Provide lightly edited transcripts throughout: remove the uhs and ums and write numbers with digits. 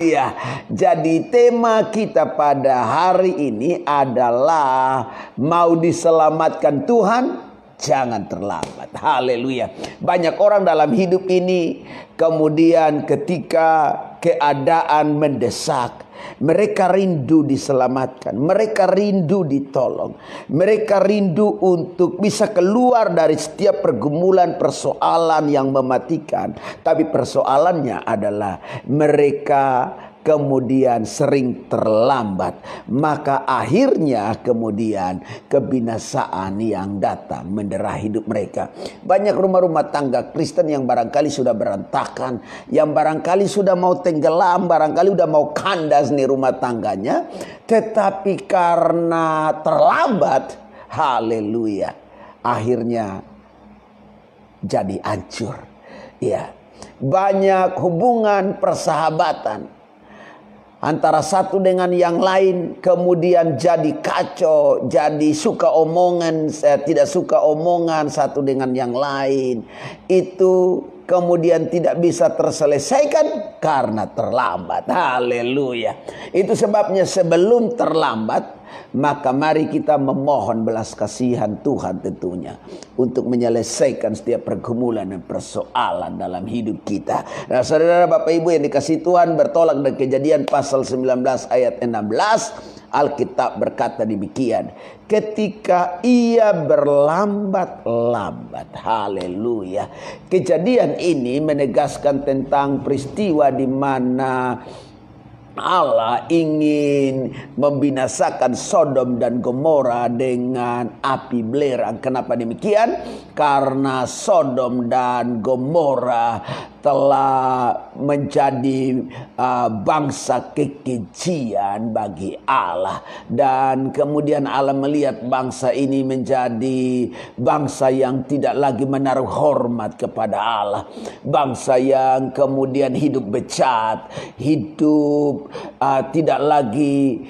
Ya, jadi tema kita pada hari ini adalah mau diselamatkan Tuhan, jangan terlambat. Haleluya. Banyak orang dalam hidup ini kemudian ketika keadaan mendesak, mereka rindu diselamatkan, mereka rindu ditolong, mereka rindu untuk bisa keluar dari setiap pergumulan persoalan yang mematikan. Tapi persoalannya adalah mereka kemudian sering terlambat, maka akhirnya kemudian kebinasaan yang datang mendera hidup mereka. Banyak rumah-rumah tangga Kristen yang barangkali sudah berantakan, yang barangkali sudah mau tenggelam, barangkali sudah mau kandas nih rumah tangganya, tetapi karena terlambat, haleluya, akhirnya jadi hancur. Ya, banyak hubungan persahabatan antara satu dengan yang lain kemudian jadi kacau, jadi suka omongan, tidak suka omongan satu dengan yang lain. Itu kemudian tidak bisa terselesaikan karena terlambat. Haleluya. Itu sebabnya sebelum terlambat, maka mari kita memohon belas kasihan Tuhan tentunya untuk menyelesaikan setiap pergumulan dan persoalan dalam hidup kita. Nah, saudara Bapak Ibu yang dikasihi Tuhan, bertolak dari Kejadian pasal 19 ayat 16, Alkitab berkata demikian, ketika ia berlambat-lambat. Haleluya. Kejadian ini menegaskan tentang peristiwa di mana Allah ingin membinasakan Sodom dan Gomora dengan api belerang. Kenapa demikian? Karena Sodom dan Gomora telah menjadi bangsa kekejian bagi Allah. Dan kemudian Allah melihat bangsa ini menjadi bangsa yang tidak lagi menaruh hormat kepada Allah. Bangsa yang kemudian hidup becat, hidup tidak lagi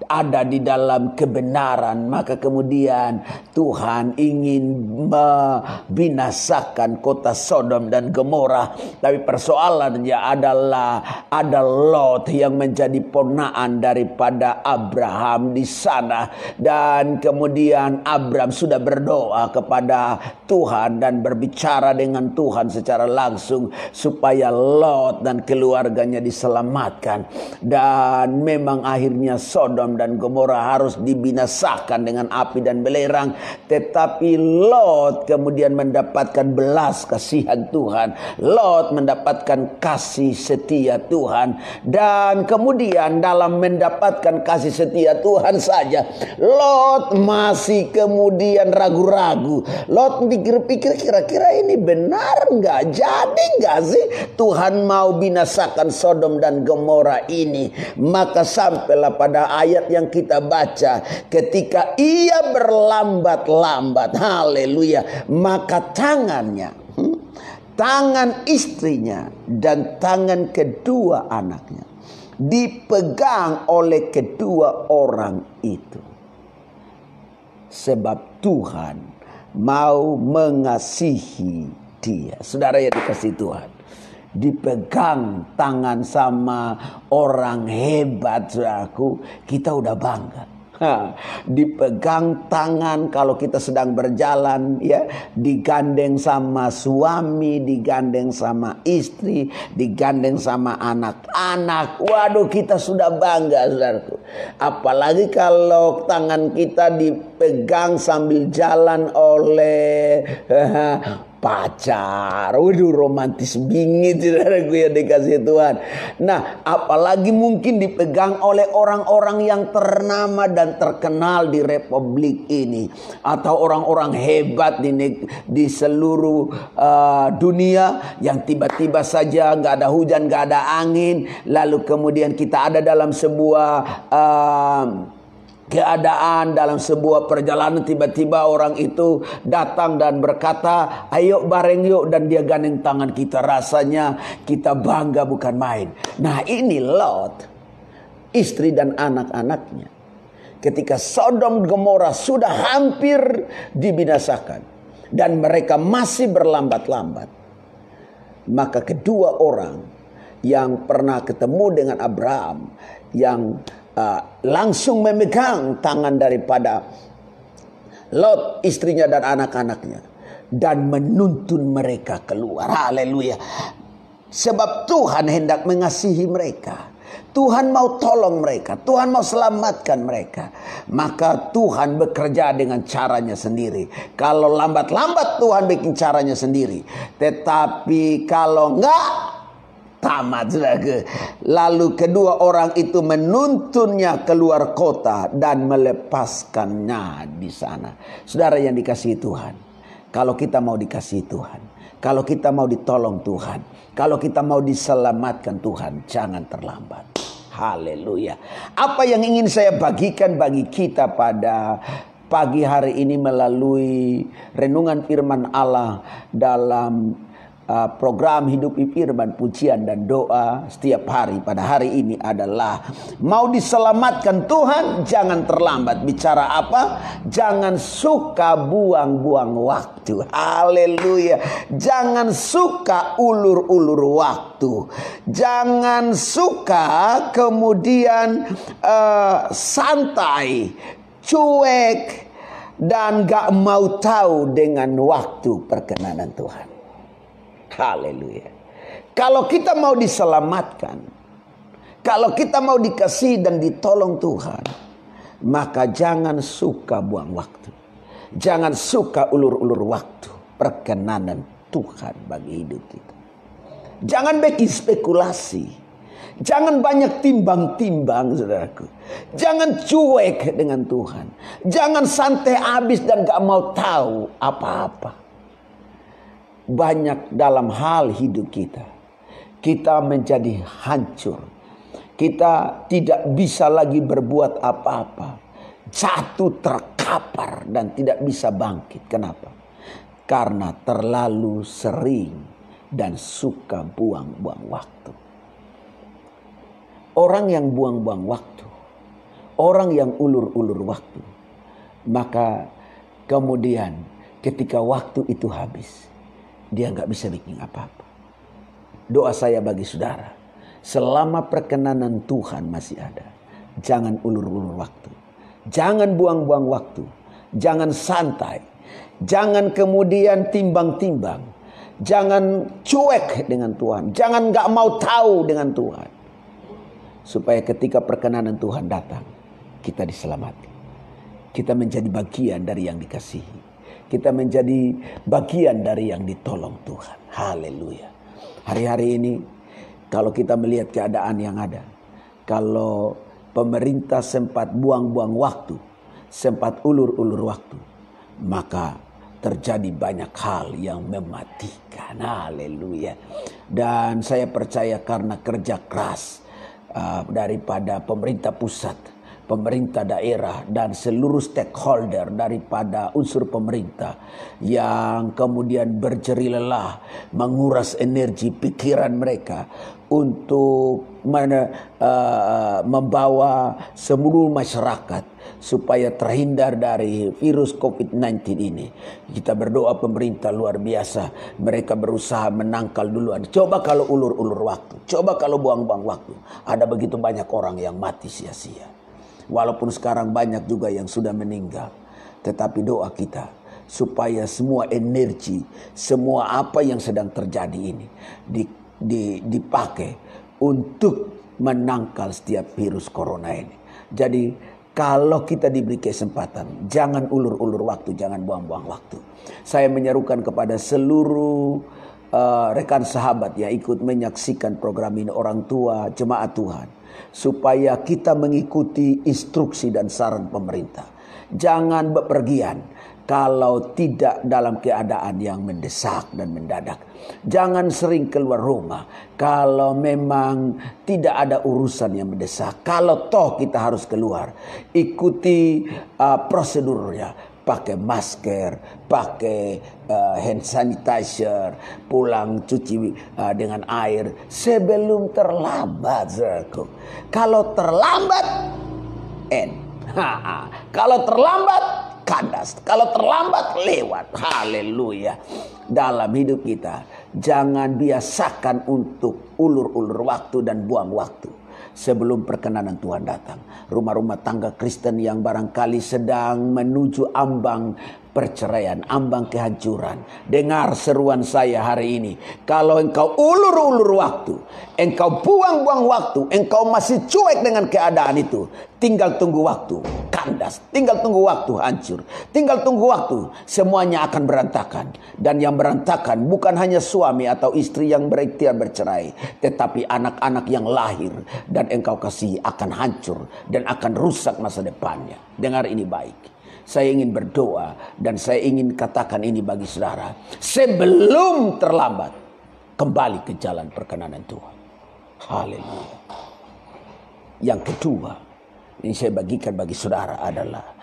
ada di dalam kebenaran. Maka kemudian Tuhan ingin membinasakan kota Sodom dan Gomora. Tapi persoalannya adalah ada Lot yang menjadi ponaan daripada Abraham di sana. Dan kemudian Abraham sudah berdoa kepada Tuhan dan berbicara dengan Tuhan secara langsung supaya Lot dan keluarganya diselamatkan. Dan memang akhirnya Sodom dan Gomora harus dibinasakan dengan api dan belerang. Tetapi Lot kemudian mendapatkan belas kasihan Tuhan. Lot mendapatkan kasih setia Tuhan. Dan kemudian dalam mendapatkan kasih setia Tuhan saja, Lot masih kemudian ragu-ragu. Lot pikir-pikir, kira-kira ini benar nggak? Jadi nggak sih Tuhan mau binasakan Sodom dan Gomora ini? Maka sampailah pada ayat yang kita baca, ketika ia berlambat-lambat, haleluya, maka tangannya, tangan istrinya dan tangan kedua anaknya dipegang oleh kedua orang itu, sebab Tuhan mau mengasihi dia. Saudara yang dikasihi Tuhan, dipegang tangan sama orang hebat, saudaraku, kita udah bangga. Dipegang tangan kalau kita sedang berjalan, ya, digandeng sama suami, digandeng sama istri, digandeng sama anak-anak. Waduh, kita sudah bangga, saudaraku. Apalagi kalau tangan kita dipegang sambil jalan oleh pacar. Waduh, romantis bingit, saudaraku yang dikasih Tuhan. Nah, apalagi mungkin dipegang oleh orang-orang yang ternama dan terkenal di republik ini, atau orang-orang hebat di seluruh dunia, yang tiba-tiba saja nggak ada hujan, nggak ada angin, lalu kemudian kita ada dalam sebuah keadaan, dalam sebuah perjalanan, tiba-tiba orang itu datang dan berkata, ayo bareng yuk, dan dia gandeng tangan kita. Rasanya kita bangga bukan main. Nah, ini Lot, istri dan anak-anaknya, ketika Sodom Gomora sudah hampir dibinasakan dan mereka masih berlambat-lambat, maka kedua orang yang pernah ketemu dengan Abraham, yang langsung memegang tangan daripada Lot, istrinya dan anak-anaknya, dan menuntun mereka keluar. Haleluya. Sebab Tuhan hendak mengasihi mereka. Tuhan mau tolong mereka. Tuhan mau selamatkan mereka. Maka Tuhan bekerja dengan caranya sendiri. Kalau lambat-lambat Tuhan bikin caranya sendiri. Tetapi kalau enggak, tamat sudah. Lalu kedua orang itu menuntunnya keluar kota dan melepaskannya di sana. Saudara yang dikasihi Tuhan, kalau kita mau dikasihi Tuhan, kalau kita mau ditolong Tuhan, kalau kita mau diselamatkan Tuhan, jangan terlambat. Haleluya. Apa yang ingin saya bagikan bagi kita pada pagi hari ini melalui renungan firman Allah dalam program Hidup Firman, pujian dan doa setiap hari pada hari ini adalah, mau diselamatkan Tuhan, jangan terlambat. Bicara apa? Jangan suka buang-buang waktu. Haleluya. Jangan suka ulur-ulur waktu. Jangan suka kemudian santai, cuek, dan gak mau tahu dengan waktu perkenanan Tuhan. Haleluya. Kalau kita mau diselamatkan, kalau kita mau dikasih dan ditolong Tuhan, maka jangan suka buang waktu. Jangan suka ulur-ulur waktu perkenanan Tuhan bagi hidup kita. Jangan bikin spekulasi. Jangan banyak timbang-timbang, saudaraku. Jangan cuek dengan Tuhan. Jangan santai habis dan gak mau tahu apa-apa. Banyak dalam hal hidup kita, kita menjadi hancur. Kita tidak bisa lagi berbuat apa-apa. Jatuh terkapar dan tidak bisa bangkit. Kenapa? Karena terlalu sering dan suka buang-buang waktu. Orang yang buang-buang waktu, orang yang ulur-ulur waktu, maka kemudian ketika waktu itu habis, dia nggak bisa bikin apa-apa. Doa saya bagi saudara, selama perkenanan Tuhan masih ada, jangan ulur-ulur waktu. Jangan buang-buang waktu. Jangan santai. Jangan kemudian timbang-timbang. Jangan cuek dengan Tuhan. Jangan nggak mau tahu dengan Tuhan. Supaya ketika perkenanan Tuhan datang, kita diselamatkan. Kita menjadi bagian dari yang dikasihi. Kita menjadi bagian dari yang ditolong Tuhan. Haleluya. Hari-hari ini kalau kita melihat keadaan yang ada, kalau pemerintah sempat buang-buang waktu, sempat ulur-ulur waktu, maka terjadi banyak hal yang mematikan. Haleluya. Dan saya percaya karena kerja keras daripada pemerintah pusat, pemerintah daerah, dan seluruh stakeholder daripada unsur pemerintah yang kemudian berjerih lelah menguras energi pikiran mereka untuk membawa seluruh masyarakat supaya terhindar dari virus COVID-19 ini. Kita berdoa pemerintah luar biasa. Mereka berusaha menangkal duluan. Coba kalau ulur-ulur waktu. Coba kalau buang-buang waktu. Ada begitu banyak orang yang mati sia-sia. Walaupun sekarang banyak juga yang sudah meninggal. Tetapi doa kita supaya semua energi, semua apa yang sedang terjadi ini dipakai untuk menangkal setiap virus corona ini. Jadi kalau kita diberi kesempatan, jangan ulur-ulur waktu, jangan buang-buang waktu. Saya menyerukan kepada seluruh rekan sahabat yang ikut menyaksikan program ini, orang tua, jemaat Tuhan, supaya kita mengikuti instruksi dan saran pemerintah. Jangan bepergian kalau tidak dalam keadaan yang mendesak dan mendadak. Jangan sering keluar rumah kalau memang tidak ada urusan yang mendesak. Kalau toh kita harus keluar, ikuti prosedurnya. Pakai masker, pakai hand sanitizer, pulang cuci dengan air sebelum terlambat. Kalau terlambat, kalau terlambat, kandas. Kalau terlambat, lewat. Haleluya. Dalam hidup kita, Jangan biasakan untuk ulur-ulur waktu dan buang waktu sebelum perkenanan Tuhan datang. Rumah-rumah tangga Kristen yang barangkali sedang menuju ambang perceraian, ambang kehancuran. Dengar seruan saya hari ini. Kalau engkau ulur-ulur waktu, engkau buang-buang waktu, engkau masih cuek dengan keadaan itu, tinggal tunggu waktu kandas, tinggal tunggu waktu hancur, tinggal tunggu waktu semuanya akan berantakan. Dan yang berantakan bukan hanya suami atau istri yang berikhtiar bercerai, tetapi anak-anak yang lahir dan engkau kasihi akan hancur dan akan rusak masa depannya. Dengar ini baik. Saya ingin berdoa dan saya ingin katakan ini bagi saudara. Sebelum terlambat, kembali ke jalan perkenanan Tuhan. Haleluya. Yang kedua, ini saya bagikan bagi saudara adalah,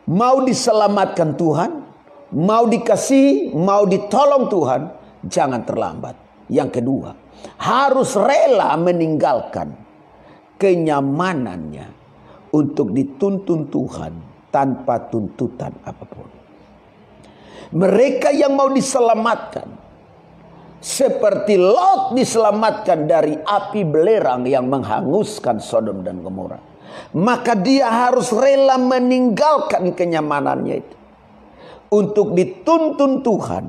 mau diselamatkan Tuhan, mau dikasihi, mau ditolong Tuhan, jangan terlambat. Yang kedua, harus rela meninggalkan kenyamanannya untuk dituntun Tuhan tanpa tuntutan apapun. Mereka yang mau diselamatkan, seperti Lot diselamatkan dari api belerang yang menghanguskan Sodom dan Gomora, maka dia harus rela meninggalkan kenyamanannya itu untuk dituntun Tuhan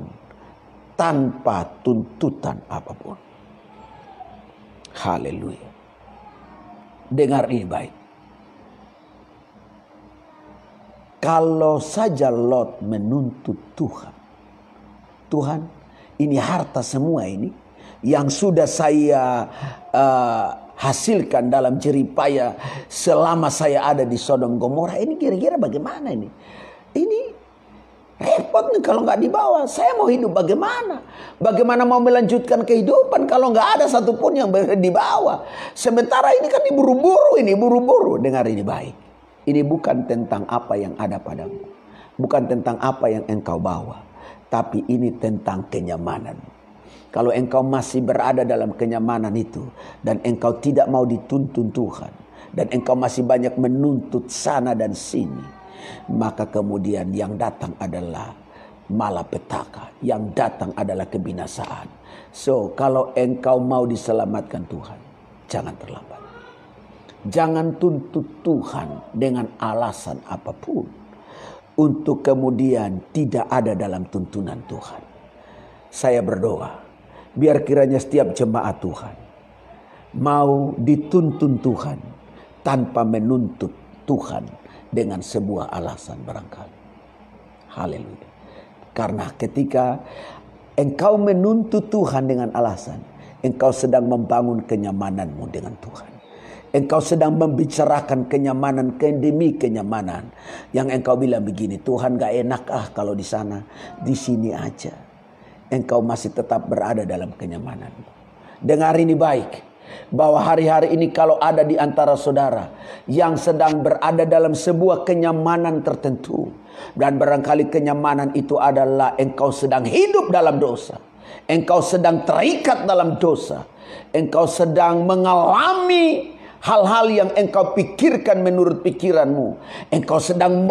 tanpa tuntutan apapun. Haleluya. Dengar ini baik. Kalau saja Lot menuntut Tuhan, Tuhan, ini harta semua ini yang sudah saya hasilkan dalam jeripaya selama saya ada di Sodom Gomora, ini kira-kira bagaimana ini? Ini repot nih kalau nggak dibawa. Saya mau hidup bagaimana? Bagaimana mau melanjutkan kehidupan kalau nggak ada satupun yang dibawa? Sementara ini kan buru-buru. Dengar ini baik. Ini bukan tentang apa yang ada padamu, bukan tentang apa yang engkau bawa, tapi ini tentang kenyamanan. Kalau engkau masih berada dalam kenyamanan itu dan engkau tidak mau dituntun Tuhan, dan engkau masih banyak menuntut sana dan sini, maka kemudian yang datang adalah malapetaka, yang datang adalah kebinasaan. So, kalau engkau mau diselamatkan Tuhan, jangan terlambat. Jangan tuntut Tuhan dengan alasan apapun untuk kemudian tidak ada dalam tuntunan Tuhan. Saya berdoa, biar kiranya setiap jemaat Tuhan mau dituntun Tuhan tanpa menuntut Tuhan dengan sebuah alasan barangkali. Haleluya. Karena ketika engkau menuntut Tuhan dengan alasan, engkau sedang membangun kenyamananmu dengan Tuhan. Engkau sedang membicarakan kenyamanan demi kenyamanan. Yang engkau bilang begini, Tuhan gak enak kalau di sana, di sini aja. Engkau masih tetap berada dalam kenyamanan. Dengar ini baik, bahwa hari-hari ini kalau ada di antara saudara yang sedang berada dalam sebuah kenyamanan tertentu, dan barangkali kenyamanan itu adalah engkau sedang hidup dalam dosa, engkau sedang terikat dalam dosa, engkau sedang mengalami hal-hal yang engkau pikirkan menurut pikiranmu, engkau sedang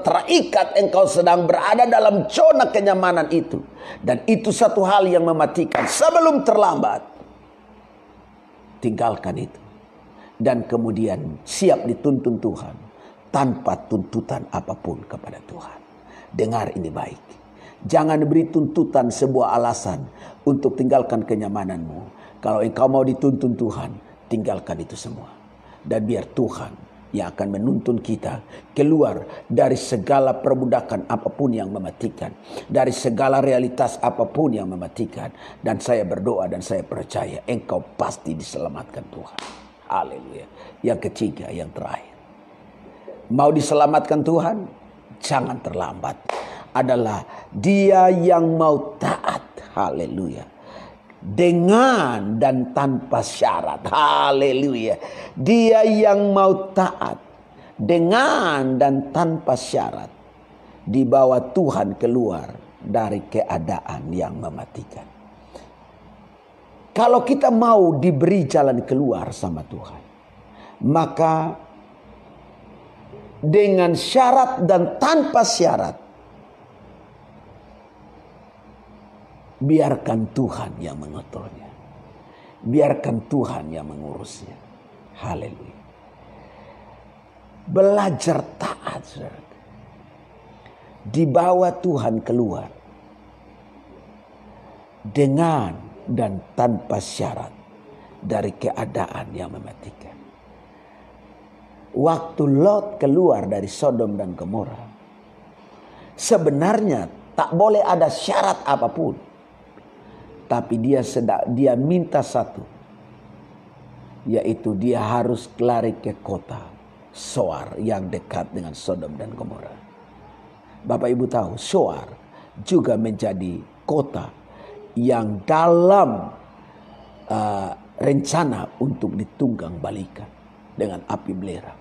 terikat, engkau sedang berada dalam zona kenyamanan itu, dan itu satu hal yang mematikan. Sebelum terlambat, tinggalkan itu dan kemudian siap dituntun Tuhan tanpa tuntutan apapun kepada Tuhan. Dengar ini baik, jangan beri tuntutan sebuah alasan untuk tinggalkan kenyamananmu. Kalau engkau mau dituntun Tuhan, tinggalkan itu semua. Dan biar Tuhan yang akan menuntun kita keluar dari segala perbudakan apapun yang mematikan, dari segala realitas apapun yang mematikan. Dan saya berdoa dan saya percaya engkau pasti diselamatkan Tuhan. Haleluya. Yang ketiga, yang terakhir, mau diselamatkan Tuhan, jangan terlambat. Adalah dia yang mau taat. Haleluya. Dengan dan tanpa syarat. Haleluya. Dia yang mau taat dengan dan tanpa syarat, dibawa Tuhan keluar dari keadaan yang mematikan. Kalau kita mau diberi jalan keluar sama Tuhan, maka dengan syarat dan tanpa syarat, biarkan Tuhan yang mengaturnya. Biarkan Tuhan yang mengurusnya. Haleluya. Belajar taat, saudara. Dibawa Tuhan keluar dengan dan tanpa syarat dari keadaan yang mematikan. Waktu Lot keluar dari Sodom dan Gomora, sebenarnya tak boleh ada syarat apapun. Tapi dia minta satu, yaitu dia harus lari ke kota Zoar yang dekat dengan Sodom dan Gomora. Bapak Ibu tahu, Zoar juga menjadi kota yang dalam rencana untuk ditunggang balikan dengan api belerang.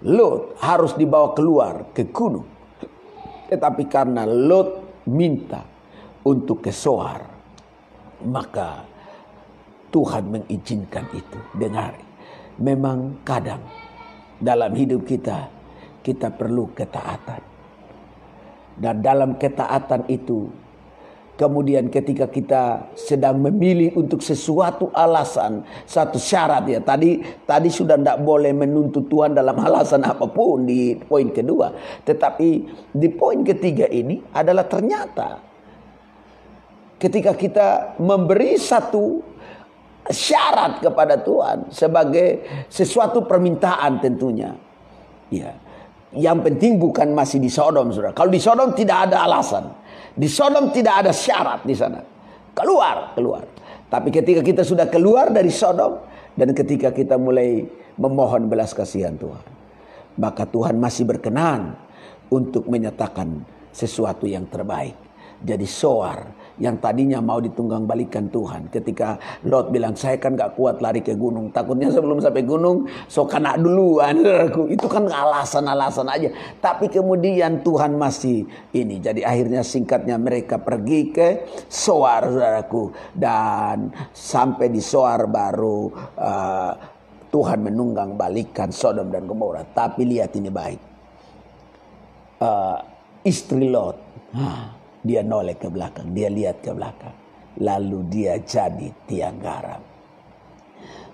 Lot harus dibawa keluar ke gunung. Tetapi karena Lot minta untuk ke Zoar, maka Tuhan mengizinkan itu. Dengar, memang kadang dalam hidup kita perlu ketaatan. Dan dalam ketaatan itu, kemudian ketika kita sedang memilih untuk sesuatu alasan, satu syarat ya. Tadi sudah tidak boleh menuntut Tuhan dalam alasan apapun di poin kedua. Tetapi di poin ketiga ini adalah ternyata ketika kita memberi satu syarat kepada Tuhan sebagai sesuatu permintaan tentunya. Ya. Yang penting bukan masih di Sodom, saudara. Kalau di Sodom tidak ada alasan. Di Sodom tidak ada syarat di sana. Keluar. Tapi ketika kita sudah keluar dari Sodom dan ketika kita mulai memohon belas kasihan Tuhan, maka Tuhan masih berkenan untuk menyatakan sesuatu yang terbaik. Jadi Zoar yang tadinya mau ditunggang balikan Tuhan, ketika Lot bilang, saya kan gak kuat lari ke gunung, takutnya sebelum sampai gunung so kena duluan. Itu kan alasan-alasan aja. Tapi kemudian Tuhan masih ini. Jadi akhirnya singkatnya mereka pergi ke Zoar, saudaraku, dan sampai di Zoar baru Tuhan menunggang balikan Sodom dan Gomora. Tapi lihat ini baik, istri Lot, dia noleh ke belakang, dia lihat ke belakang. Lalu dia jadi tiang garam.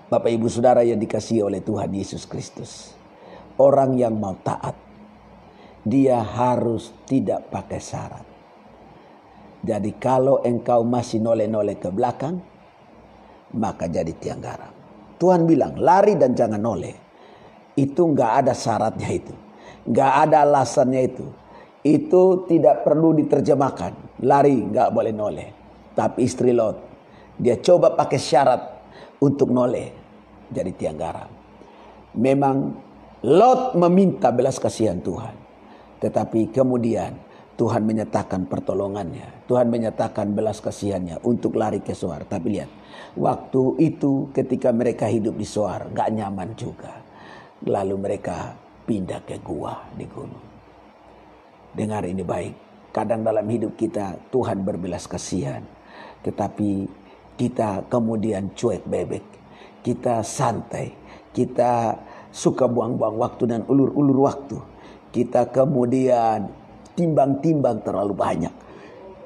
Bapak Ibu Saudara yang dikasihi oleh Tuhan Yesus Kristus, orang yang mau taat, dia harus tidak pakai syarat. Jadi kalau engkau masih noleh-noleh ke belakang, maka jadi tiang garam. Tuhan bilang, lari dan jangan noleh. Itu gak ada syaratnya itu. Gak ada alasannya itu. Itu tidak perlu diterjemahkan. Lari gak boleh noleh. Tapi istri Lot, dia coba pakai syarat untuk noleh, jadi tiang garam. Memang Lot meminta belas kasihan Tuhan, tetapi kemudian Tuhan menyatakan pertolongannya. Tuhan menyatakan belas kasihannya untuk lari ke Zoar. Tapi lihat, waktu itu ketika mereka hidup di Zoar gak nyaman juga. Lalu mereka pindah ke gua di gunung. Dengar ini baik. Kadang dalam hidup kita Tuhan berbelas kasihan, tetapi kita kemudian cuek bebek. Kita santai. Kita suka buang-buang waktu dan ulur-ulur waktu. Kita kemudian timbang-timbang terlalu banyak.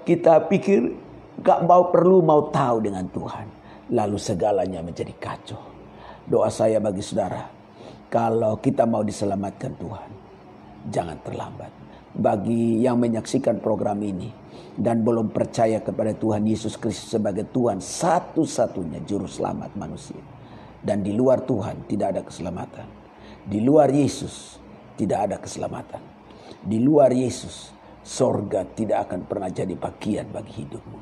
Kita pikir gak perlu tahu dengan Tuhan. Lalu segalanya menjadi kacau. Doa saya bagi saudara, kalau kita mau diselamatkan Tuhan, jangan terlambat. Bagi yang menyaksikan program ini dan belum percaya kepada Tuhan Yesus Kristus sebagai Tuhan satu-satunya juru selamat manusia, dan di luar Tuhan tidak ada keselamatan. Di luar Yesus tidak ada keselamatan. Di luar Yesus sorga tidak akan pernah jadi bagian bagi hidupmu.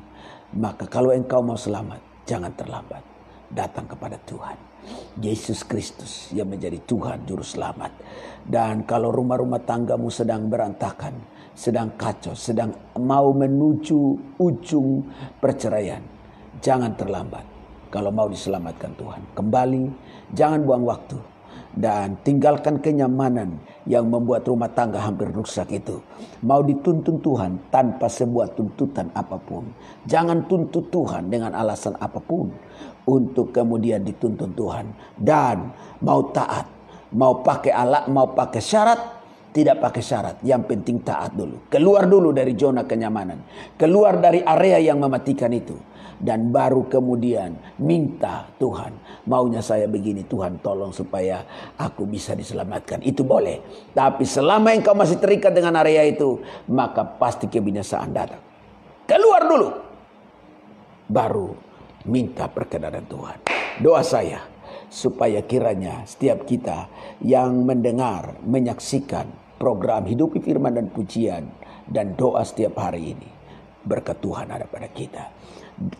Maka kalau engkau mau selamat, jangan terlambat. Datang kepada Tuhan Yesus Kristus yang menjadi Tuhan juru selamat. Dan kalau rumah-rumah tanggamu sedang berantakan, sedang kacau, sedang mau menuju ujung perceraian, jangan terlambat. Kalau mau diselamatkan Tuhan, kembali, jangan buang waktu, dan tinggalkan kenyamanan yang membuat rumah tangga hampir rusak itu. Mau dituntun Tuhan tanpa sebuah tuntutan apapun. Jangan tuntut Tuhan dengan alasan apapun untuk kemudian dituntun Tuhan. Dan mau taat, mau pakai alat, mau pakai syarat, Tidak pakai syarat, yang penting taat dulu. Keluar dulu dari zona kenyamanan. Keluar dari area yang mematikan itu. Dan baru kemudian minta Tuhan, maunya saya begini, Tuhan tolong supaya aku bisa diselamatkan. Itu boleh. Tapi selama engkau masih terikat dengan area itu, maka pasti kebinasaan datang. Keluar dulu. Baru minta perkenanan Tuhan. Doa saya, supaya kiranya setiap kita yang mendengar, menyaksikan program Hidupi Firman dan Pujian dan doa setiap hari ini, berkat Tuhan ada pada kita.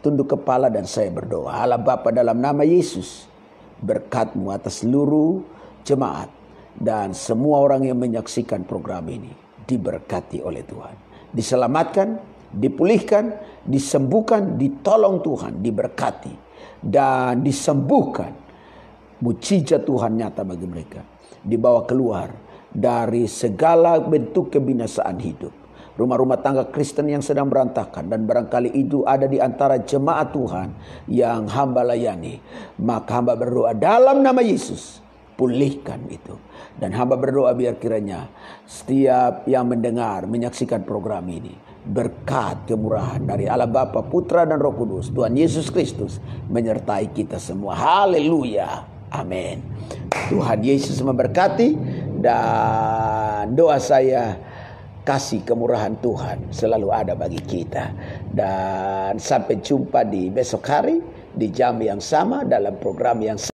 Tunduk kepala dan saya berdoa. Allah Bapa, dalam nama Yesus, berkat-Mu atas seluruh jemaat dan semua orang yang menyaksikan program ini diberkati oleh Tuhan, diselamatkan, dipulihkan, disembuhkan, ditolong Tuhan, diberkati dan disembuhkan. Mujizat Tuhan nyata bagi mereka, dibawa keluar dari segala bentuk kebinasaan hidup. Rumah-rumah tangga Kristen yang sedang berantakan dan barangkali itu ada di antara jemaat Tuhan yang hamba layani, maka hamba berdoa dalam nama Yesus, pulihkan itu. Dan hamba berdoa biar kiranya setiap yang mendengar, menyaksikan program ini, berkat kemurahan dari Allah Bapa, Putra dan Roh Kudus, Tuhan Yesus Kristus menyertai kita semua. Haleluya. Amin. Tuhan Yesus memberkati, dan doa saya, kasih kemurahan Tuhan selalu ada bagi kita. Dan sampai jumpa di besok hari, di jam yang sama, dalam program yang sama.